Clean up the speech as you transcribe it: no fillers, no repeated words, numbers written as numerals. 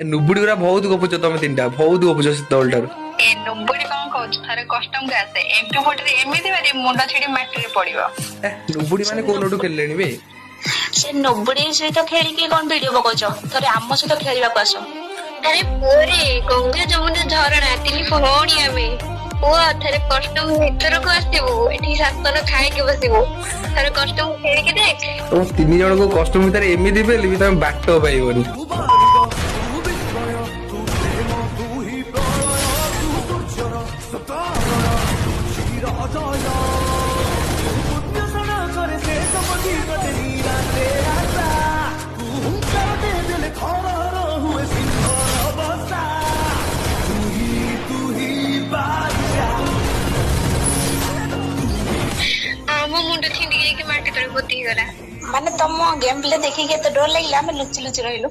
नुबुड़ी गुरा बहुत गपुच तमे तीनटा बहुत गपुच सेतल ठार ए नुबुड़ी कौन कहू थारे कस्टम के आसे एमटी फोटरे एमिति बारे मुंडा छिड़ी माटी रे पड़िबो नुबुड़ी माने कोनोटू खेललेनी बे से नोबड़ी सहित खेलिकी कौन भिडियो पकाउछ थरे आम सहित खेलिबाकू आस अरे पोरे गंगा जमुना झरणा तिनी भौणी आमे ओ थारे कस्टम भीतर को आसीबो एठी सातन खाए के बसिबो थारे कस्टम खेल के देख तुम तीन जन को कस्टम भीतर एमिति बेली भी तमे बाट पाइबोनी आमो मुंडा छिंडी के माटी तळे पोती गला माने तुम गेम प्ले देखिके तो डर लागिला हमें लुचि लुचि रहिलु